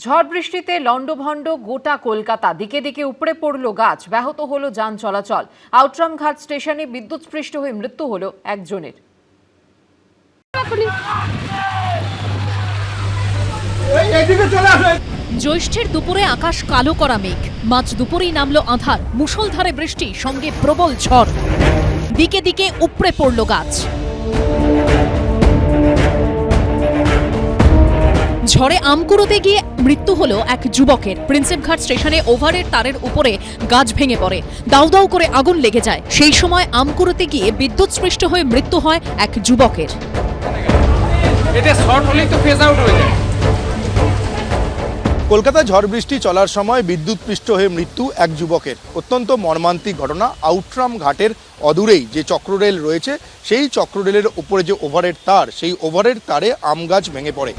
ঝড় বৃষ্টিতে লন্ডভন্ড গোটা কলকাতা, দিকে দিকে উপড়ে পড়ল গাছ, ব্যাহত হলো যান চলাচল। আউটরাম ঘাট স্টেশনে বিদ্যুৎস্পৃষ্ট হয়ে মৃত্যু হলো একজনের। জ্যৈষ্ঠের দুপুরে আকাশ কালো করা মেঘ, মাঝ দুপুরেই নামলো আঁধার, মুষলধারে বৃষ্টি সঙ্গে প্রবল ঝড়, দিকে দিকে উপড়ে পড়ল গাছ। ঝড়ে আম কুড়োতে গিয়ে মৃত্যু হলো এক যুবকের। প্রিন্সেপঘাট স্টেশনে ওভারের তারের উপরে গাছ ভেঙে পড়ে, দাউ দাউ করে আগুন লেগে যায়। সেই সময় আম কুড়োতে গিয়ে বিদ্যুৎস্পৃষ্ট হয়ে মৃত্যু হয় এক যুবকের। এটা শর্ট হলেই তো ফেজ আউট হয়ে যায়। কলকাতায় ঝড় বৃষ্টি চলার সময় বিদ্যুৎস্পৃষ্ট হয়ে মৃত্যু এক যুবকের। অত্যন্ত মর্মান্তিক ঘটনা। আউটরাম ঘাটের অদূরেই যে চক্ররেল রয়েছে, সেই চক্ররেলের উপরে যে ওভারের তার, সেই ওভারের তারে আম গাছ ভেঙে পড়ে।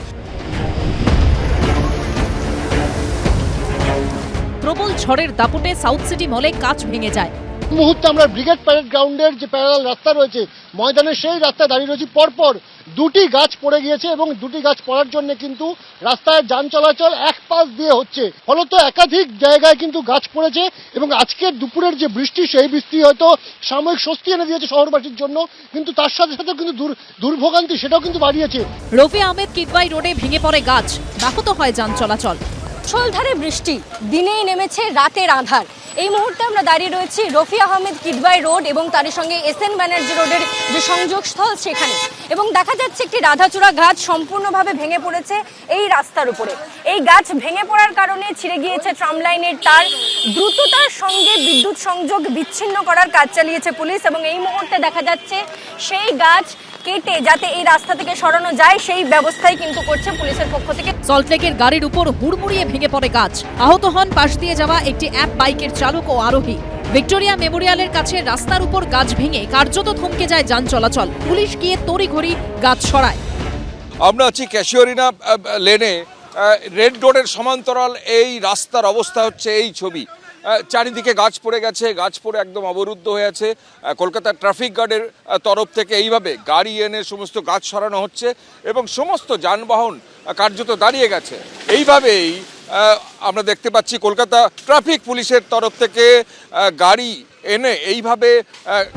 প্রবল ঝড়ের দাপটে সাউথ সিটি মলে কাঁচ ভেঙে যায়। মুহূর্তে আমরা ব্রিগেড প্যারেড গ্রাউন্ডের যে প্যারালাল রাস্তা রয়েছে ময়দানের, সেই রাস্তায় দাঁড়িয়ে রয়েছি। পরপর দুটি গাছ পড়ে গিয়েছে এবং দুটি গাছ পড়ার জন্য কিন্তু রাস্তায় যান চলাচল এক পাশ দিয়ে হচ্ছে। ফলত একাধিক জায়গায় কিন্তু গাছ পড়েছে এবং আজকের দুপুরের যে বৃষ্টি, সেই বৃষ্টি হয়তো সাময়িক স্বস্তি এনে দিয়েছে শহরবাসীর জন্য, কিন্তু তার সাথে সাথে কিন্তু দুর্ভোগান্তি সেটাও কিন্তু বাড়িয়েছে। রফি আহমেদ কিদওয়াই রোডে ভেঙে পড়ে গাছ, ব্যাহত হয় যান চলাচল। মুষলধারে বৃষ্টি, দিনেই নেমেছে রাতের আঁধার। এই মুহূর্তে আমরা দাঁড়িয়ে রয়েছি রফি আহমেদ কিদওয়াই রোড এবং তার সঙ্গে এসএন ব্যানার্জি রোডের যে সংযোগস্থল সেখানে, এবং দেখা যাচ্ছে একটি রাধাচূড়া গাছ সম্পূর্ণভাবে ভেঙে পড়েছে এই রাস্তার উপরে। এই গাছ ভেঙে পড়ার কারণে ছিঁড়ে গিয়েছে ট্রাম লাইনের তার। দ্রুততার সঙ্গে বিদ্যুৎ সংযোগ বিচ্ছিন্ন করার কাজ চালিয়েছে পুলিশ এবং এই মুহূর্তে দেখা যাচ্ছে সেই গাছ কেটে যাতে এই রাস্তা থেকে সরানো যায়, সেই ব্যবস্থাই কিন্তু করছে পুলিশের পক্ষ থেকে। সল্টলেকের গাড়ির উপর হুড়মুড়িয়ে ভেঙে পড়ে গাছ, আহত হন পাশ দিয়ে যাওয়া একটি অ্যাপ বাইকের চালক ও আরোহী। ভিক্টোরিয়া মেমোরিয়ালের কাছে রাস্তার উপর গাছ ভেঙে কার্যত থমকে যায় যান চলাচল। পুলিশ গিয়ে তড়িঘড়ি গাছ সরায়। আমরা আছি ক্যাশিওরিনা লেনে, রেড রোডের সমান্তরাল এই রাস্তার অবস্থা হচ্ছে এই ছবি। চারিদিকে গাছ পড়ে গেছে, গাছ পড়ে একদম অবরুদ্ধ হয়ে আছে। কলকাতা ট্রাফিক গার্ডের তরফ থেকে এইভাবে গাড়ি এনে সমস্ত গাছ সরানো হচ্ছে এবং সমস্ত যানবাহন কার্যত দাঁড়িয়ে গেছে। এইভাবেই আমরা দেখতে পাচ্ছি কলকাতা ট্রাফিক পুলিশের তরফ থেকে গাড়ি এনে এইভাবে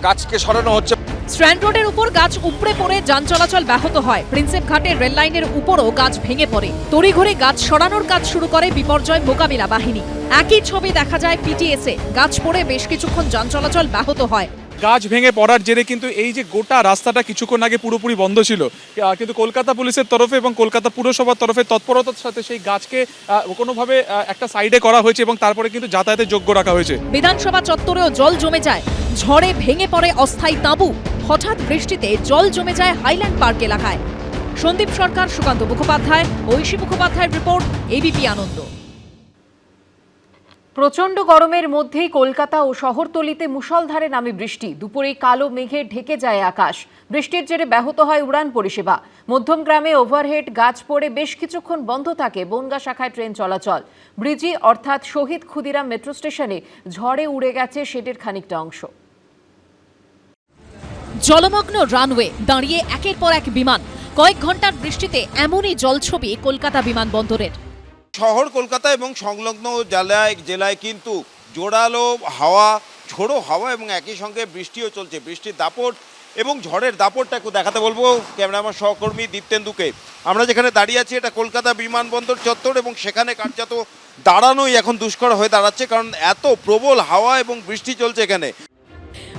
গাছকে সরানো হচ্ছে। স্ট্র্যান্ড রোডের উপর গাছ উপড়ে পড়ে যান চলাচল ব্যাহত হয়। প্রিন্সেপ ঘাটের রেল লাইনের উপরও গাছ ভেঙে পড়ে। তড়িঘড়ি গাছ সরানোর কাজ শুরু করে বিপর্যয় মোকাবিলা বাহিনী। একই ছবি দেখা যায় পিটিএসে, গাছ পড়ে বেশ কিছুক্ষণ যান চলাচল ব্যাহত হয়। গাছ ভেঙে পড়ার জেরে কিন্তু এই যে গোটা রাস্তাটা কিছুক্ষণ আগে পুরোপুরি বন্ধ ছিল, কিন্তু কলকাতা পুলিশের তরফে এবং কলকাতা পুরসভার তরফে তৎপরতার সাথে সেই গাছকে কোনোভাবে একটা সাইডে করা হয়েছে এবং তারপরে কিন্তু যাতায়াতের যোগ্য রাখা হয়েছে। বিধানসভা চত্বরেও জল জমে যায়, ঝড়ে ভেঙে পড়ে অস্থায়ী তাঁবু। হঠাৎ বৃষ্টিতে জল জমে যায় হাইল্যান্ড পার্ক এলাকায়। সন্দীপ সরকার, সুকান্ত মুখোপাধ্যায়, ঐশী মুখোপাধ্যায়ের রিপোর্ট, এবিপি আনন্দ। প্রচণ্ড গরমের মধ্যেই কলকাতা ও শহরতলিতে মুষলধারে নামে বৃষ্টি। দুপুরে কালো মেঘে ঢেকে যায় আকাশ। বৃষ্টির জেরে ব্যাহত হয় উড়ান পরিষেবা। মধ্যমগ্রামে ওভারহেড গাছ পড়ে বেশ কিছুক্ষণ বন্ধ থাকে বনগাঁ শাখায় ট্রেন চলাচল। ব্রিজি অর্থাৎ শহীদ ক্ষুদিরাম মেট্রো স্টেশনে ঝড়ে উড়ে গেছে শেডের খানিকটা অংশ। জলমগ্ন রানওয়ে, দাঁড়িয়ে একের পর এক বিমান। কয়েক ঘন্টার বৃষ্টিতে এমনই জলছবি কলকাতা বিমানবন্দরের। শহর কলকাতা এবং সংলগ্ন জেলায় কিন্তু জোরালো হাওয়া, ঝোড়ো হাওয়া এবং একই সঙ্গে বৃষ্টিও চলছে। বৃষ্টির দাপট এবং ঝড়ের দাপটটা একটু দেখাতে বলবো ক্যামেরাম্যান সহকর্মী দীপ্তেন্দুকে। আমরা যেখানে দাঁড়িয়ে আছি এটা কলকাতা বিমানবন্দর চত্বর এবং সেখানে কার্যত দাঁড়ানোই এখন দুষ্কর হয়ে দাঁড়াচ্ছে, কারণ এত প্রবল হাওয়া এবং বৃষ্টি চলছে এখানে।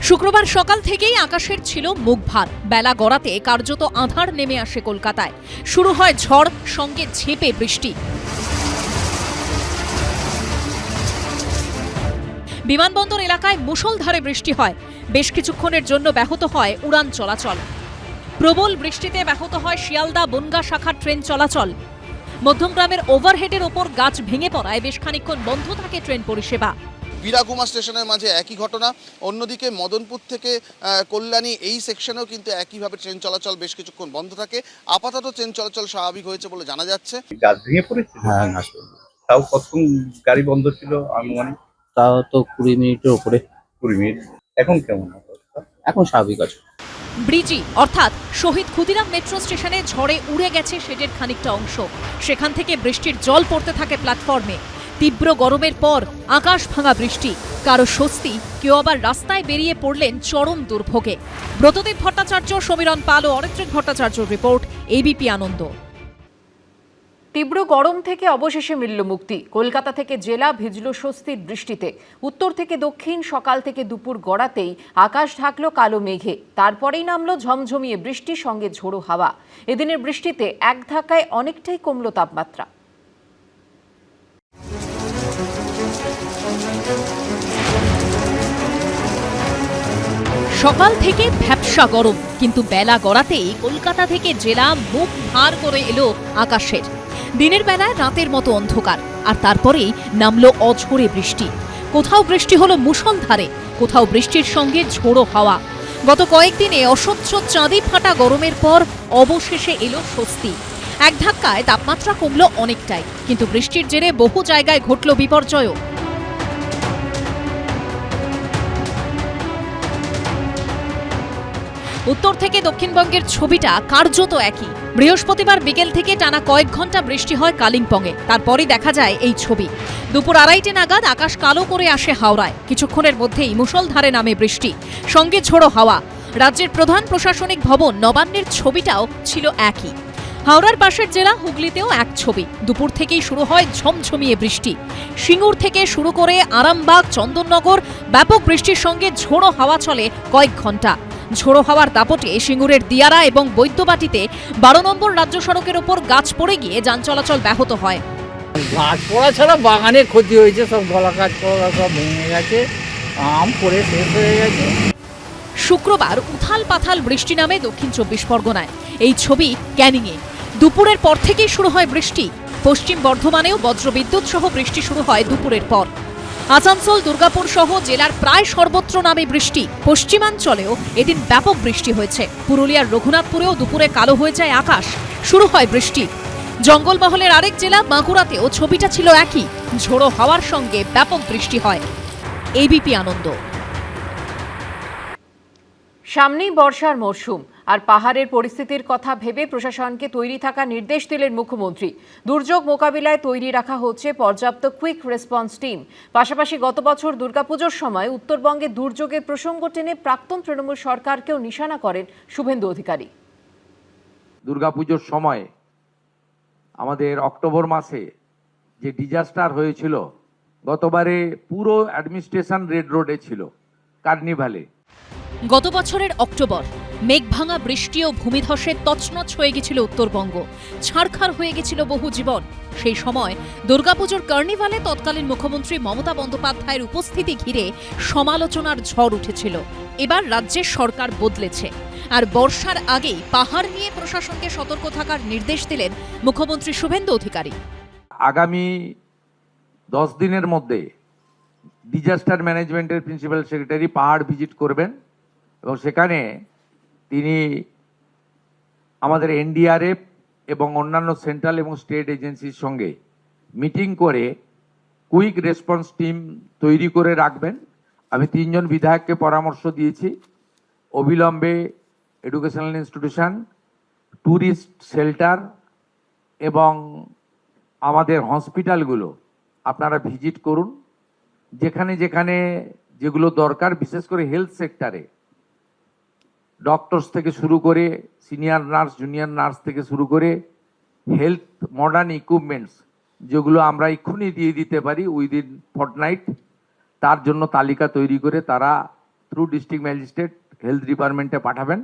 শুক্রবার সকাল থেকেই আকাশের ছিল মুখ ভার। বেলা গড়াতে কার্যত আঁধার নেমে আসে কলকাতায়। শুরু হয় ঝড়, সঙ্গে ঝেঁপে বৃষ্টি। বিমানবন্দর এলাকায় মুষলধারে বৃষ্টি হয়। বেশ কিছুক্ষণের জন্য ব্যাহত হয় উড়ান চলাচল। প্রবল বৃষ্টিতে ব্যাহত হয় শিয়ালদা বনগাঁ শাখার ট্রেন চলাচল। মধ্যমগ্রামের ওভারহেডের ওপর গাছ ভেঙে পড়ায় বেশ খানিকক্ষণ বন্ধ থাকে ট্রেন পরিষেবা। বীরাকুমা স্টেশনের মাঝে একই ঘটনা। অন্যদিকে মদনপুর থেকে কল্যাণী এই সেকশনেও কিন্তু একইভাবে ট্রেন চলাচল বেশ কিছুক্ষণ বন্ধ থাকে। আপাতত ট্রেন চলাচল স্বাভাবিক হয়েছে বলে জানা যাচ্ছে। গাছ ভেঙে পড়েছে? হ্যাঁ, গাছ তাও কতক্ষণ গাড়ি বন্ধ ছিল? আনুমানিক তাও তো 20 মিনিটের উপরে। 20 মিনিট। এখন কেমন? এখন স্বাভাবিক আছে। ব্রিজি অর্থাৎ শহীদ ক্ষুদিরাম মেট্রো স্টেশনে ঝড়ে উড়ে গেছে শেডের খানিকটা অংশ। সেখান থেকে বৃষ্টির জল পড়তে থাকে প্ল্যাটফর্মে। তীব্র গরমের পর আকাশ ভাঙা বৃষ্টি, কারো স্বস্তি, কেউ আবার রাস্তায় বেরিয়ে পড়লেন চরম দুর্ভোগে। ব্রতদেব ভট্টাচার্য, সমীরণ পাল ও অরিত্রিক ভট্টাচার্যর রিপোর্ট, এবিপি আনন্দ। তীব্র গরম থেকে অবশেষে মিলল মুক্তি। কলকাতা থেকে জেলা ভিজল স্বস্তির বৃষ্টিতে। উত্তর থেকে দক্ষিণ সকাল থেকে দুপুর গড়াতেই আকাশ ঢাকলো কালো মেঘে। তারপরেই নামলো ঝমঝমিয়ে বৃষ্টির সঙ্গে ঝোড়ো হাওয়া। এদিনের বৃষ্টিতে এক ধাক্কায় অনেকটাই কমল তাপমাত্রা। সকাল থেকে ভ্যাপসা গরম, কিন্তু বেলা গড়াতেই কলকাতা থেকে জেলা মুখ ভার করে এলো আকাশের। দিনের বেলায় রাতের মতো অন্ধকার, আর তারপরেই নামলো অঝোরে বৃষ্টি। কোথাও বৃষ্টি হলো মুষলধারে, কোথাও বৃষ্টির সঙ্গে ঝোড়ো হাওয়া। গত কয়েকদিনে অসহ্য চাঁদি ফাটা গরমের পর অবশেষে এলো স্বস্তি। এক ধাক্কায় তাপমাত্রা কমলো অনেকটাই, কিন্তু বৃষ্টির জেরে বহু জায়গায় ঘটল বিপর্যয়ও। উত্তর থেকে দক্ষিণবঙ্গের ছবিটা কার্যত একই। বৃহস্পতিবার বিকেল থেকে টানা কয়েক ঘন্টা বৃষ্টি হয় কালিম্পংয়ে। তারপরই দেখা যায় এই ছবি। দুপুর 2:30 নাগাদ আকাশ কালো করে আসে হাওড়ায়। কিছুক্ষণের মধ্যেই মুষলধারে নামে বৃষ্টি, সঙ্গে ঝোড়ো হাওয়া। রাজ্যের প্রধান প্রশাসনিক ভবন নবান্নের ছবিটাও ছিল একই। হাওড়ার পাশের জেলা হুগলিতেও এক ছবি। দুপুর থেকেই শুরু হয় ঝমঝমিয়ে বৃষ্টি। সিঙ্গুর থেকে শুরু করে আরামবাগ, চন্দননগর ব্যাপক বৃষ্টির সঙ্গে ঝোড়ো হাওয়া চলে কয়েক ঘন্টা। ঝোড়ো হাওয়ার দাপটে সিঙ্গুরের দিয়ারা এবং বৈদ্যবাটিতে 12 নম্বর রাজ্য সড়কের ওপর গাছ পড়ে গিয়ে যান চলাচল ব্যাহত হয়। গাছ পড়া ছাড়া বাগানে ক্ষতি হয়েছে, সব গলা গাছ পড়া সব ভেঙে গেছে, আম পড়ে শেষ হয়ে গেছে। শুক্রবার উথাল পাথাল বৃষ্টি নামে দক্ষিণ 24 পরগনায়। এই ছবি ক্যানিংয়ে। দুপুরের পর থেকেই শুরু হয় বৃষ্টি। পশ্চিম বর্ধমানেও বজ্রবিদ্যুৎ সহ বৃষ্টি শুরু হয় দুপুরের পর। আসানসোল, দুর্গাপুর সহ জেলার প্রায় সর্বত্র নামে বৃষ্টি। পশ্চিমাঞ্চলেও এদিন ব্যাপক বৃষ্টি হয়েছে। পুরুলিয়ার রঘুনাথপুরেও দুপুরে কালো হয়ে যায় আকাশ। শুরু হয় বৃষ্টি। জঙ্গলমহলের আরেক জেলা বাঁকুড়াতেও ছবিটা ছিল একই। ঝোড়ো হাওয়ার সঙ্গে ব্যাপক বৃষ্টি হয়। এবিপি আনন্দ। সামনেই বর্ষার মরশুম, আর পাহাড়ের পরিস্থিতির কথা ভেবে প্রশাসনকে তৈরি থাকার নির্দেশ দিলেন মুখ্যমন্ত্রী। দুর্যোগ মোকাবিলায় তৈরি রাখা হচ্ছে পর্যাপ্ত কুইক রেসপন্স টিম। পাশাপাশি গত বছর দুর্গাপুজোর সময় উত্তরবঙ্গে দুর্যোগের প্রসঙ্গ টেনে প্রাক্তন তৃণমূল সরকারকেও নিশানা করেন শুভেন্দু অধিকারী। দুর্গাপুজোর সময় আমাদের অক্টোবর মাসে যে ডিজাস্টার হয়েছিল, গতবারে পুরো অ্যাডমিনিস্ট্রেশন রেড রোডে ছিল, কার্নিভালে। গত বছরের অক্টোবর মেঘভাঙা বৃষ্টি ও ভূমিধসে তছনছ হয়ে গেছিল উত্তরবঙ্গ। ছারখার হয়ে গেছিল বহু জীবন। সেই সময় দুর্গাপুজোর কার্নিভালে তৎকালীন মুখ্যমন্ত্রী মমতা বন্দ্যোপাধ্যায়ের উপস্থিতি ঘিরে সমালোচনার ঝড় উঠেছিল। এবার রাজ্যের সরকার বদলেছে, আর বর্ষার আগেই পাহাড় নিয়ে প্রশাসনকে সতর্ক থাকার নির্দেশ দিলেন মুখ্যমন্ত্রী শুভেন্দু অধিকারী। আগামী 10 দিনের মধ্যে ডিজাস্টার ম্যানেজমেন্টের প্রিন্সিপাল সেক্রেটারি পাহাড় ভিজিট করবেন, এবং সেখানে তিনি আমাদের এনডিআরএফ এবং অন্যান্য সেন্ট্রাল এবং স্টেট এজেন্সির সঙ্গে মিটিং করে কুইক রেসপন্স টিম তৈরি করে রাখবেন। আমি 3 জন বিধায়ককে পরামর্শ দিয়েছি, অবিলম্বে এডুকেশনাল ইনস্টিটিউশন, ট্যুরিস্ট শেল্টার এবং আমাদের হসপিটালগুলো আপনারা ভিজিট করুন। যেখানে যেখানে যেগুলো দরকার, বিশেষ করে হেলথ সেক্টরে ডক্টরস থেকে শুরু করে সিনিয়র নার্স, জুনিয়র নার্স থেকে শুরু করে হেলথ মডার্ন ইকুইপমেন্টস যেগুলো আমরা এক্ষুনি দিয়ে দিতে পারি উইদিন ফর্টনাইট, তার জন্য তালিকা তৈরি করে তারা থ্রু ডিস্ট্রিক্ট ম্যাজিস্ট্রেট হেলথ ডিপার্টমেন্টে পাঠাবেন,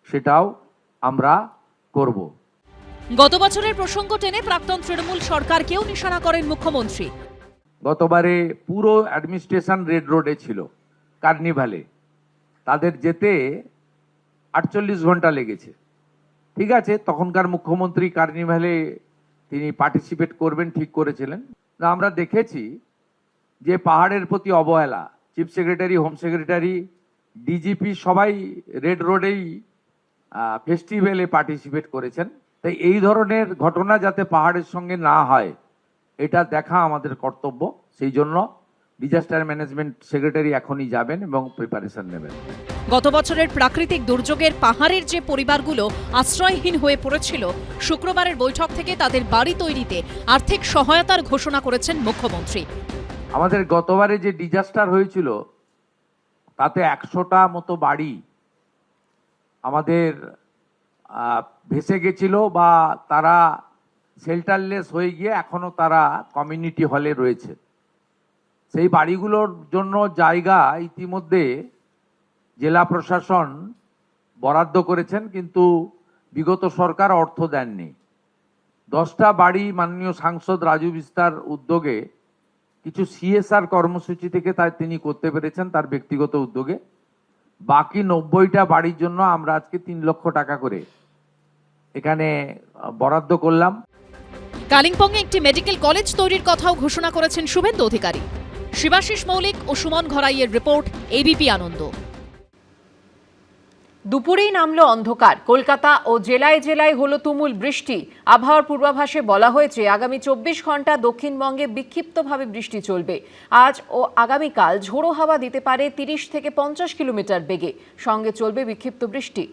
সেটাও আমরা করব। গত বছরের প্রসঙ্গ টেনে প্রাক্তন তৃণমূল সরকারকেও নিশানা করেন মুখ্যমন্ত্রী। গতবারে পুরো অ্যাডমিনিস্ট্রেশন রেড রোডে ছিল, কার্নিভালে। তাদের যেতে 48 ঘন্টা লেগেছে। ঠিক আছে, তখনকার মুখ্যমন্ত্রী কার্নিভালে তিনি পার্টিসিপেট করবেন ঠিক করেছিলেন। আমরা দেখেছি যে পাহাড়ের প্রতি অবহেলা, chief secretary, home secretary, DGP সবাই রেড রোডেই ফেস্টিভ্যালে পার্টিসিপেট করেছেন। তাই এই ধরনের ঘটনা যাতে পাহাড়ের সঙ্গে না হয়, এটা দেখা আমাদের কর্তব্য। সেই জন্য ডিজাস্টার ম্যানেজমেন্ট সেক্রেটারি এখনই যাবেন এবং প্রিপারেশন নেবেন। গত বছরের প্রাকৃতিক দুর্যোগের পাহাড়ের যে পরিবারগুলো আশ্রয়হীন হয়ে পড়েছিল, শুক্রবারের বৈঠক থেকে তাদের বাড়ি তৈরিতে আর্থিক সহায়তার ঘোষণা করেছেন মুখ্যমন্ত্রী। আমাদের গতবারে যে ডিজাস্টার হয়েছিল তাতে 100টা মতো বাড়ি আমাদের ভেসে গেছিল বা তারা শেল্টারলেস হয়ে গিয়ে এখনো তারা কমিউনিটি হলে রয়েছে। সেই বাড়িগুলোর জন্য জায়গা ইতিমধ্যে জেলা প্রশাসন বরাদ্দ করেছেন, কিন্তু বিগত সরকার অর্থ দেননি। 10টা বাড়ি মাননীয় সাংসদ রাজু বিস্তার উদ্যোগে কিছু CSR কর্মসূচি থেকে তিনি করতে পেরেছেন তার ব্যক্তিগত উদ্যোগে। বাকি 90টা বাড়ির জন্য আমরা আজকে 3 লক্ষ টাকা করে এখানে বরাদ্দ করলাম। কালিম্পংয়ে একটি মেডিকেল কলেজ তৈরির কথাও ঘোষণা করেছেন শুভেন্দু অধিকারী। শিবাশিস মৌলিক ও সুমন ঘরাইয়ের রিপোর্ট, ABP আনন্দ। দুপুরেই নামলো অন্ধকার, কলকাতা ও জেলায় জেলায় হলো তুমুল বৃষ্টি। আবহাওয়ার পূর্বাভাসে বলা হয়েছে আগামী 24 ঘন্টা দক্ষিণবঙ্গে বিক্ষিপ্তভাবে বৃষ্টি চলবে। আজ ও আগামীকাল ঝোড়ো হাওয়া দিতে পারে 30 থেকে 50 কিলোমিটার বেগে, সঙ্গে চলবে বিক্ষিপ্ত বৃষ্টি।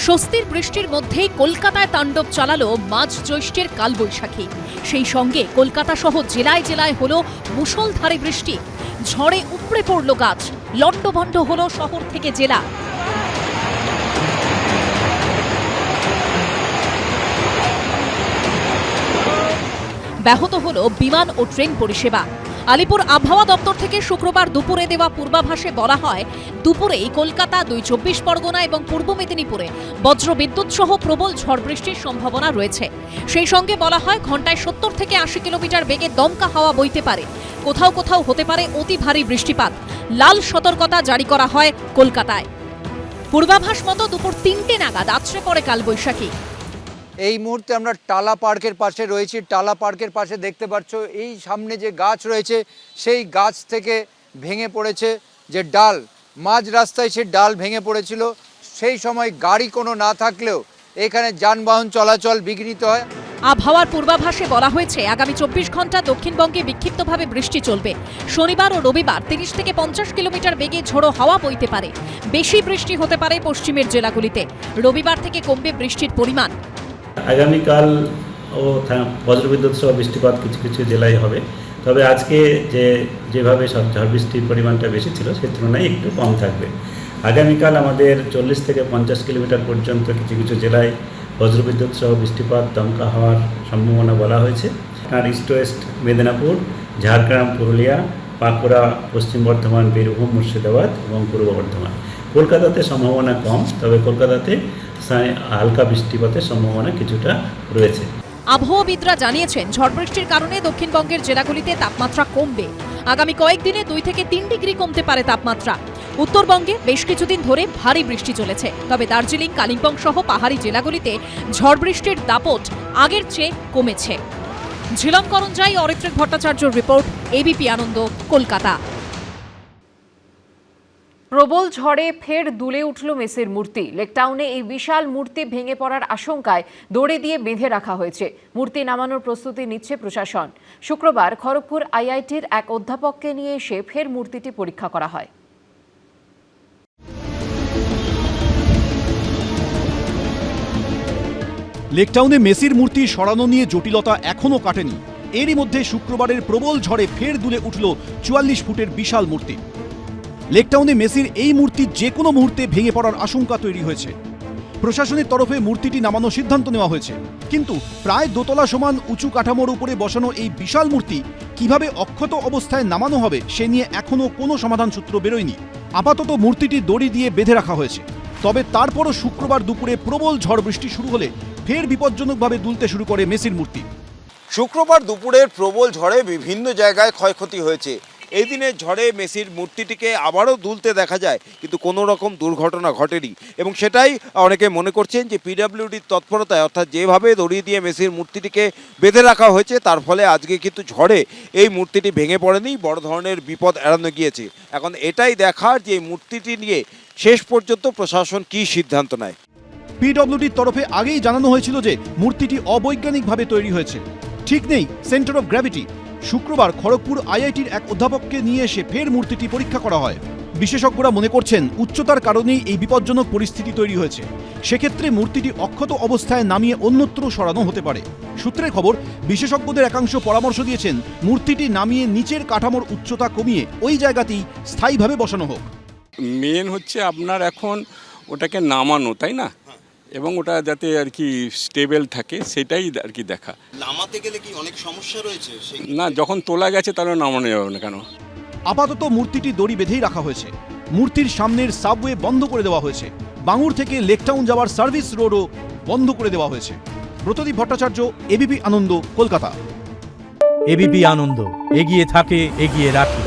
স্বস্তির বৃষ্টির মধ্যেই কলকাতায় তাণ্ডব চালালো মাঝ জ্যৈষ্ঠের কালবৈশাখী। সেই সঙ্গে কলকাতা সহ জেলায় জেলায় হলো মুষলধারে বৃষ্টি। ঝড়ে উপড়ে পড়ল গাছ, লণ্ডভণ্ড হলো শহর থেকে জেলা। ব্যাহত হলো বিমান ও ট্রেন পরিষেবা। আলিপুর আবহাওয়া দপ্তর থেকে শুক্রবার দুপুরে দেওয়া পূর্বাভাসে বলা হয়, দুপুরেই কলকাতা, 2 চব্বিশ পরগনা এবং পূর্ব মেদিনীপুরে বজ্রবিদ্যুৎ সহ প্রবল ঝড় বৃষ্টির সম্ভাবনা রয়েছে। সেই সঙ্গে বলা হয় ঘন্টায় 70 থেকে 80 কিলোমিটার বেগে দমকা হাওয়া বইতে পারে। কোথাও কোথাও হতে পারে অতি ভারী বৃষ্টিপাত। লাল সতর্কতা জারি করা হয় কলকাতায়। পূর্বাভাস মতো দুপুর 3টে নাগাদ আছড়ে পড়ে কালবৈশাখী। এই মুহূর্তে আমরা টালা পার্কের পাশে রয়েছি। টালা পার্কের পাশে দেখতে পাচ্ছ এই সামনে যে গাছ রয়েছে সেই গাছ থেকে ভেঙে পড়েছে যে ডাল, মাঝ রাস্তায় সে ডাল ভেঙে পড়েছিল। সেই সময় গাড়ি কোনো না থাকলেও এখানে যানবাহন চলাচল বিঘ্নিত হয়। আবহাওয়ার পূর্বাভাসে বলা হয়েছে আগামী 24 ঘন্টা দক্ষিণবঙ্গে বিক্ষিপ্তভাবে বৃষ্টি চলবে। শনিবার ও রবিবার 30 থেকে 50 কিলোমিটার বেগে ঝোড়ো হাওয়া বইতে পারে। বেশি বৃষ্টি হতে পারে পশ্চিমের জেলাগুলিতে। রবিবার থেকে কমবে বৃষ্টির পরিমাণ। আগামীকাল ও বজ্রবিদ্যুৎ সহ বৃষ্টিপাত কিছু কিছু জেলায় হবে, তবে আজকে যেভাবে সব ঝড় বৃষ্টির পরিমাণটা বেশি ছিল সেই তুলনায় একটু কম থাকবে। আগামীকাল আমাদের 40 থেকে 50 কিলোমিটার পর্যন্ত কিছু কিছু জেলায় বজ্রবিদ্যুৎ সহ বৃষ্টিপাত, দমকা হওয়ার সম্ভাবনা বলা হয়েছে। আর ইস্ট ওয়েস্ট মেদিনীপুর, ঝাড়গ্রাম, পুরুলিয়া, বাঁকুড়া, পশ্চিম বর্ধমান, বীরভূম, মুর্শিদাবাদ এবং পূর্ব বর্ধমান। কলকাতাতে সম্ভাবনা কম, তবে কলকাতাতে হালকা বৃষ্টিপাতের সম্ভাবনা কিছুটা রয়েছে। আবহাওয়াবিদরা জানিয়েছেন ঝড় বৃষ্টির কারণে দক্ষিণবঙ্গের জেলাগুলিতে তাপমাত্রা কমবে। আগামী কয়েকদিনে 2 থেকে 3 ডিগ্রি কমতে পারে তাপমাত্রা। উত্তরবঙ্গে বেশ কিছুদিন ধরে ভারী বৃষ্টি চলেছে, তবে দার্জিলিং, কালিম্পং সহ পাহাড়ি জেলাগুলিতে ঝড় বৃষ্টির দাপট আগের চেয়ে কমেছে। ঝিলম করঞ্জাই, অরিত্রিক ভট্টাচার্যর রিপোর্ট, ABP আনন্দ, কলকাতা। প্রবল ঝড়ে ফের দুলে উঠল মেসির মূর্তি। লেকটাউনে এই বিশাল মূর্তি ভেঙে পড়ার আশঙ্কায় দড়ি দিয়ে বেঁধে রাখা হয়েছে। মূর্তি নামানোর প্রস্তুতি নিচ্ছে প্রশাসন। শুক্রবার খড়গপুর IITর এক অধ্যাপককে নিয়ে এসে ফের মূর্তিটি পরীক্ষা করা হয়। লেকটাউনে মেসির মূর্তি সরানো নিয়ে জটিলতা এখনও কাটেনি। এরই মধ্যে শুক্রবারের প্রবল ঝড়ে ফের দুলে উঠল 44 ফুটের বিশাল মূর্তি। লেকটাউনে মেসির এই মূর্তি যে কোনো মুহূর্তে ভেঙে পড়ার আশঙ্কা তৈরি হয়েছে। প্রশাসনের তরফে মূর্তিটি নামানোর সিদ্ধান্ত নেওয়া হয়েছে, কিন্তু প্রায় দোতলা সমান উঁচু কাঠামোর উপরে বসানো এই বিশাল মূর্তি কিভাবে অক্ষত অবস্থায় নামানো হবে সে নিয়ে এখনও কোনো সমাধান সূত্র বেরোয়নি। আপাতত মূর্তিটি দড়ি দিয়ে বেঁধে রাখা হয়েছে। তবে তারপরও শুক্রবার দুপুরে প্রবল ঝড় বৃষ্টি শুরু হলে ফের বিপজ্জনকভাবে দুলতে শুরু করে মেসির মূর্তি। শুক্রবার দুপুরের প্রবল ঝড়ে বিভিন্ন জায়গায় ক্ষয়ক্ষতি হয়েছে। এই দিনের ঝড়ে মেসির মূর্তিটিকে আবারও দুলতে দেখা যায়, কিন্তু কোনো রকম দুর্ঘটনা ঘটেনি এবং সেটাই অনেকে মনে করছেন যে পিডব্লিউডির তৎপরতায়, অর্থাৎ যেভাবে দড়ি দিয়ে মেসির মূর্তিটিকে বেঁধে রাখা হয়েছে তার ফলে আজকে কিন্তু ঝড়ে এই মূর্তিটি ভেঙে পড়েনি, বড় ধরনের বিপদ এড়ানো গিয়েছে। এখন এটাই দেখার যে মূর্তিটি নিয়ে শেষ পর্যন্ত প্রশাসন কী সিদ্ধান্ত নেয়। পিডব্লিউডির তরফে আগেই জানানো হয়েছিল যে মূর্তিটি অবৈজ্ঞানিকভাবে তৈরি হয়েছে, ঠিক নেই সেন্টার অফ গ্র্যাভিটি। শুক্রবার খড়গপুর আইআইটির এক অধ্যাপককে নিয়ে এসে ফের মূর্তিটি পরীক্ষা করা হয়। বিশেষজ্ঞরা মনে করছেন উচ্চতার কারণেই এই বিপজ্জনক পরিস্থিতি তৈরি হয়েছে। সেক্ষেত্রে মূর্তিটি অক্ষত অবস্থায় নামিয়ে অন্যত্র সরানো হতে পারে। সূত্রের খবর, বিশেষজ্ঞদের একাংশ পরামর্শ দিয়েছেন মূর্তিটি নামিয়ে নিচের কাঠামোর উচ্চতা কমিয়ে ওই জায়গাতেই স্থায়ীভাবে বসানো হোক। মেন হচ্ছে আপনার এখন ওটাকে নামানো, তাই না, এবং ওটা যাতে আর কি স্টেবল থাকে সেটাই আর কি দেখা। নামাতে গেলে কি অনেক সমস্যা রয়েছে? না, যখন তোলা গেছে তাহলে নামানো যাবে না কেন? আপাতত মূর্তিটি দড়ি বেঁধেই রাখা হয়েছে। মূর্তির সামনের সাবওয়ে বন্ধ করে দেওয়া হয়েছে। বাঙুর থেকে লেকটাউন যাওয়ার সার্ভিস রোডও বন্ধ করে দেওয়া হয়েছে। ব্রতদীপ ভট্টাচার্য, এবিপি আনন্দ, কলকাতা। এবিপি আনন্দ, এগিয়ে থাকে, এগিয়ে রাখে।